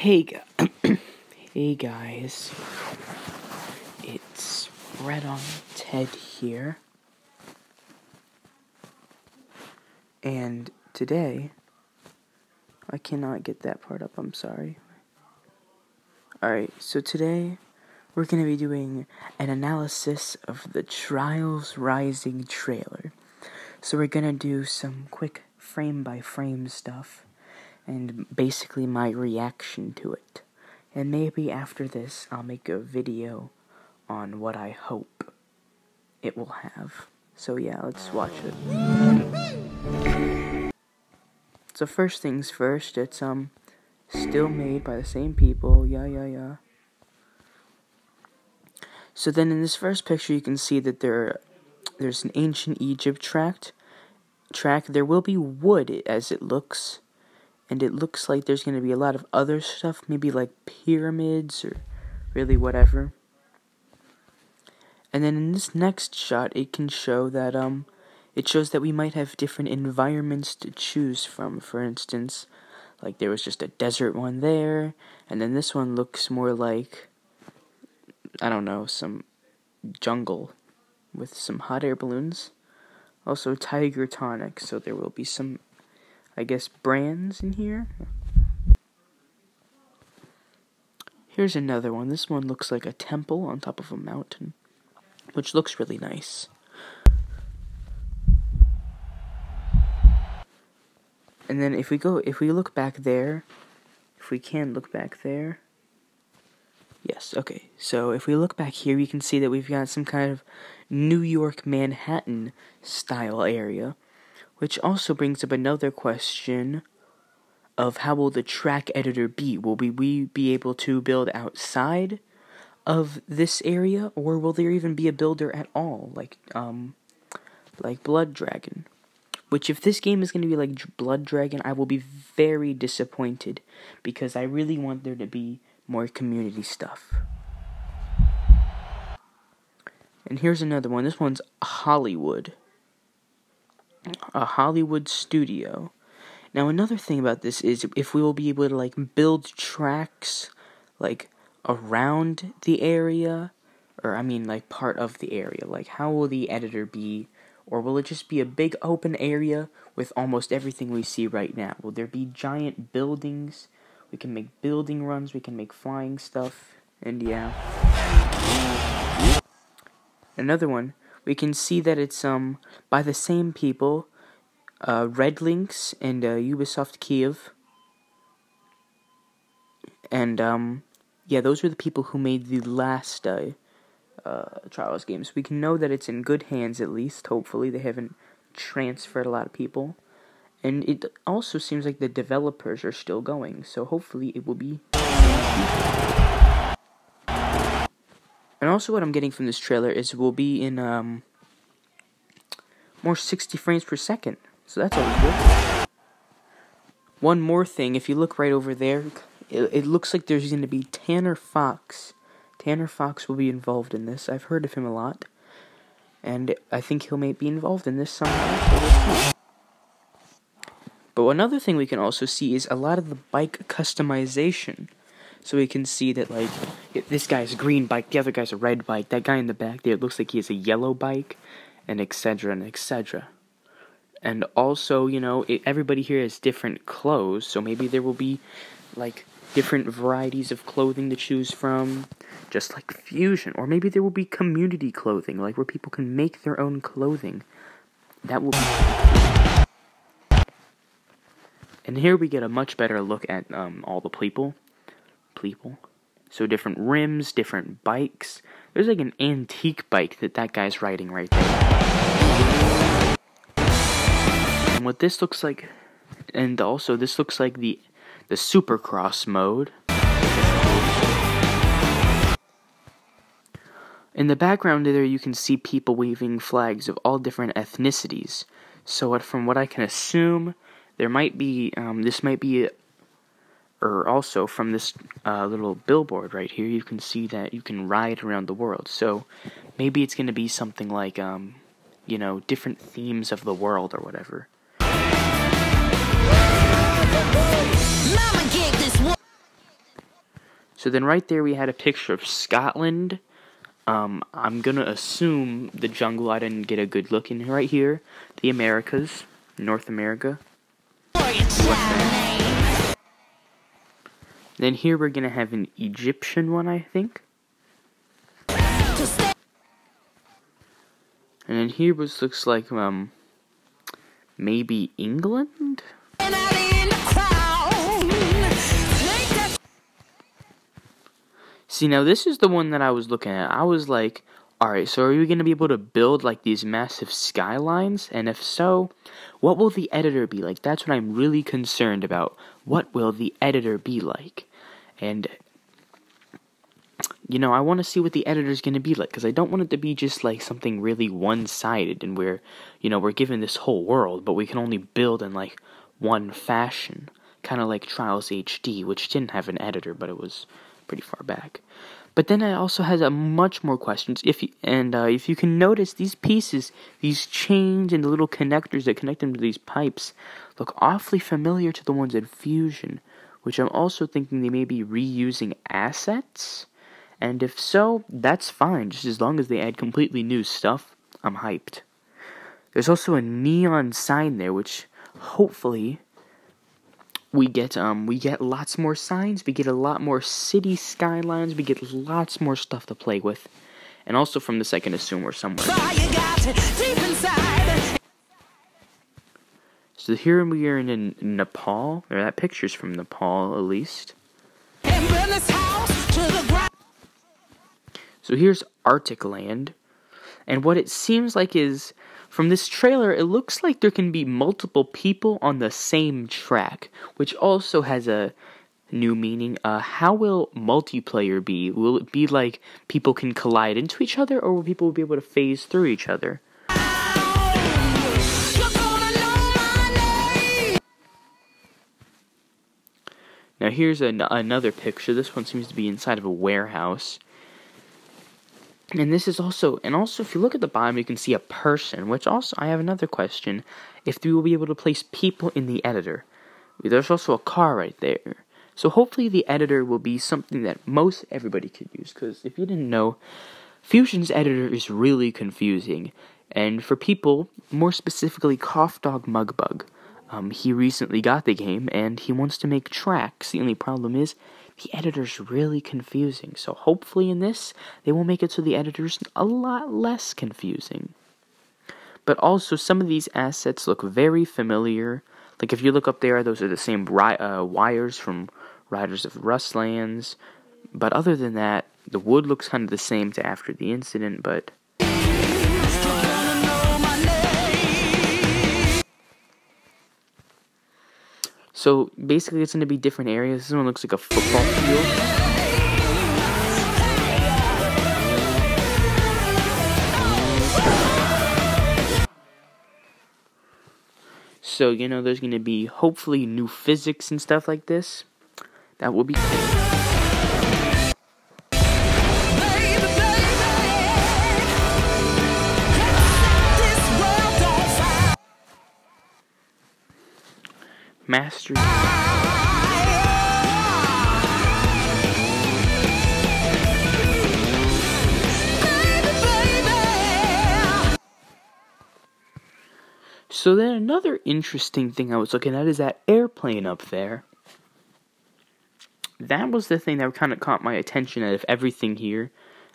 Hey guys, it's Red on Ted here, and today, I cannot get that part up, I'm sorry. Alright, so today, we're going to be doing an analysis of the Trials Rising trailer. So we're going to do some quick frame-by-frame stuff, and basically my reaction to it. And maybe after this, I'll make a video on what I hope it will have. So yeah, let's watch it. So first things first, it's still made by the same people, yeah. So then in this first picture, you can see that there's an ancient Egypt track. There will be wood as it looks. And it looks like there's going to be a lot of other stuff, maybe like pyramids or really whatever. And then in this next shot, it can show that, it shows that we might have different environments to choose from. For instance, like there was just a desert one there, and then this one looks more like, I don't know, some jungle with some hot air balloons. Also Tiger Tonic, so there will be some, I guess, brands in here. Here's another one. This one looks like a temple on top of a mountain, which looks really nice. And then if we look back there, if we can look back there. Yes, okay. So if we look back here, you can see that we've got some kind of New York, Manhattan style area. Which also brings up another question of how will the track editor be? Will we be able to build outside of this area, or will there even be a builder at all, like Blood Dragon? Which, if this game is going to be like Blood Dragon, I will be very disappointed, because I really want there to be more community stuff. And here's another one. This one's Hollywood. A Hollywood studio. Now another thing about this is if we will be able to like build tracks like around the area, or I mean like part of the area. Like how will the editor be, or will it just be a big open area with almost everything we see right now? Will there be giant buildings? We can make building runs, we can make flying stuff, and yeah. Another one. We can see that it's by the same people, Red Links and Ubisoft Kiev. And yeah, those were the people who made the last Trials games. We can know that it's in good hands at least. Hopefully they haven't transferred a lot of people. And it also seems like the developers are still going, so hopefully it will be. And also what I'm getting from this trailer is we'll be in more 60 frames per second. So that's always good. One more thing, if you look right over there, it looks like there's going to be Tanner Fox. Tanner Fox will be involved in this. I've heard of him a lot. And I think he'll maybe be involved in this somehow. So we'll see. But another thing we can also see is a lot of the bike customization. So we can see that, like, this guy's a green bike, the other guy's a red bike, that guy in the back there, it looks like he has a yellow bike, and etc. and etc. And also, you know, everybody here has different clothes, so maybe there will be, like, different varieties of clothing to choose from, just like Fusion. Or maybe there will be community clothing, like where people can make their own clothing. That will be... And here we get a much better look at all the people. So different rims, different bikes. There's like an antique bike that guy's riding right there. And what this looks like, and also this looks like the Supercross mode. In the background there you can see people waving flags of all different ethnicities. So from what I can assume, there might be, this might be, or also from this little billboard right here, you can see that you can ride around the world. So maybe it's going to be something like, you know, different themes of the world or whatever. So then right there we had a picture of Scotland. I'm gonna assume the jungle. I didn't get a good look in right here. The Americas, North America. Then here we're gonna have an Egyptian one, I think. And then here looks like maybe England. See, now this is the one that I was looking at. I was like, alright, so are we going to be able to build like these massive skylines? And if so, what will the editor be like? That's what I'm really concerned about. What will the editor be like? And, you know, I want to see what the editor's going to be like, because I don't want it to be just like something really one-sided and where, you know, we're given this whole world, but we can only build in like one fashion. Kind of like Trials HD, which didn't have an editor, but it was pretty far back. But then it also has much more questions. If you can notice, these pieces, these chains and the little connectors that connect them to these pipes, look awfully familiar to the ones in Fusion, which I'm also thinking they may be reusing assets. And if so, that's fine. Just as long as they add completely new stuff, I'm hyped. There's also a neon sign there, which hopefully we get lots more signs, we get a lot more city skylines, we get lots more stuff to play with. And also from this I can assume we're somewhere. So here we are in Nepal, or that picture's from Nepal at least. So here's Arctic Land, and what it seems like is, from this trailer, it looks like there can be multiple people on the same track, which also has a new meaning. How will multiplayer be? Will it be like people can collide into each other, or will people be able to phase through each other? Now here's another picture. This one seems to be inside of a warehouse. And this is also if you look at the bottom, you can see a person, which also, I have another question. If we will be able to place people in the editor. There's also a car right there. So hopefully the editor will be something that most everybody could use, because if you didn't know, Fusion's editor is really confusing. And for people, more specifically Cough Dog Mugbug, he recently got the game, and he wants to make tracks. The only problem is, the editor's really confusing, so hopefully in this, they will make it so the editor's a lot less confusing. But also, some of these assets look very familiar. Like, if you look up there, those are the same wires from Riders of Rustlands. But other than that, the wood looks kind of the same to after the incident, but so basically it's going to be different areas. This one looks like a football field. So, you know, there's going to be hopefully new physics and stuff like this. That will be cool. Master. So then another interesting thing I was looking at is that airplane up there. That was the thing that kind of caught my attention out of everything here.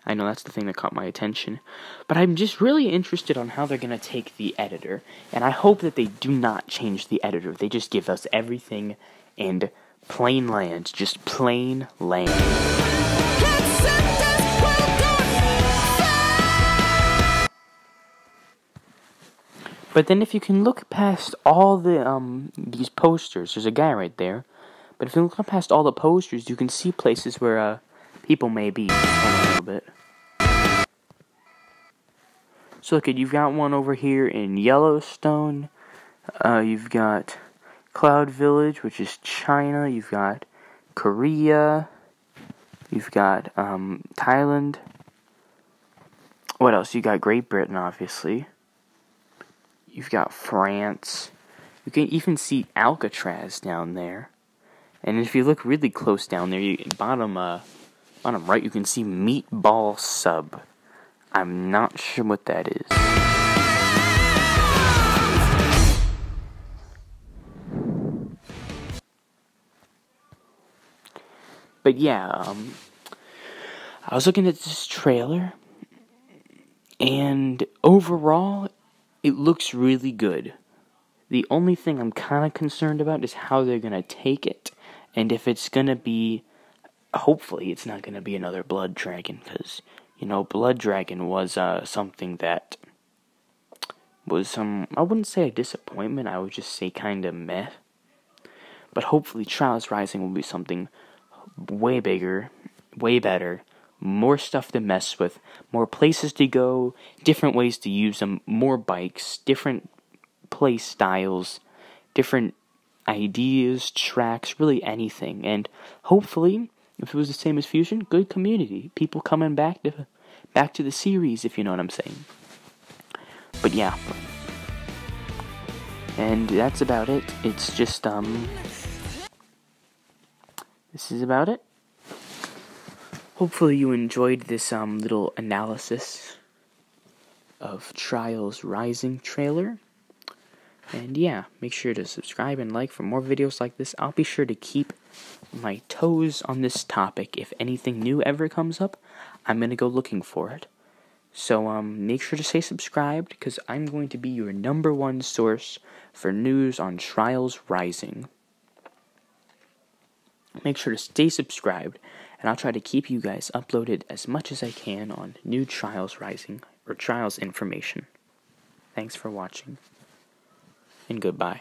I know that's the thing that caught my attention. But I'm just really interested on how they're going to take the editor. And I hope that they do not change the editor. They just give us everything and plain land. Just plain land. But then if you can look past all the these posters, there's a guy right there. But if you look past all the posters, you can see places where people may be. A little bit. So look, you've got one over here in Yellowstone. You've got Cloud Village, which is China. You've got Korea. You've got Thailand. What else? You got Great Britain, obviously. You've got France. You can even see Alcatraz down there. And if you look really close down there, bottom right, you can see Meatball Sub. I'm not sure what that is. But yeah, I was looking at this trailer, and overall, it looks really good. The only thing I'm kind of concerned about is how they're going to take it, and if it's going to be, hopefully it's not going to be another Blood Dragon, because, Blood Dragon was something that was, I wouldn't say a disappointment, I would just say kind of meh. But hopefully Trials Rising will be something way bigger, way better, more stuff to mess with, more places to go, different ways to use them, more bikes, different play styles, different ideas, tracks, really anything. And hopefully, if it was the same as Fusion, good community, people coming back to the series, if you know what I'm saying. But yeah, and that's about it. It's just this is about it. Hopefully you enjoyed this little analysis of Trials Rising trailer. And yeah, make sure to subscribe and like for more videos like this. I'll be sure to keep my toes on this topic. If anything new ever comes up, I'm going to go looking for it. So make sure to stay subscribed, because I'm going to be your #1 source for news on Trials Rising. Make sure to stay subscribed, and I'll try to keep you guys uploaded as much as I can on new Trials Rising, or Trials information. Thanks for watching, and goodbye.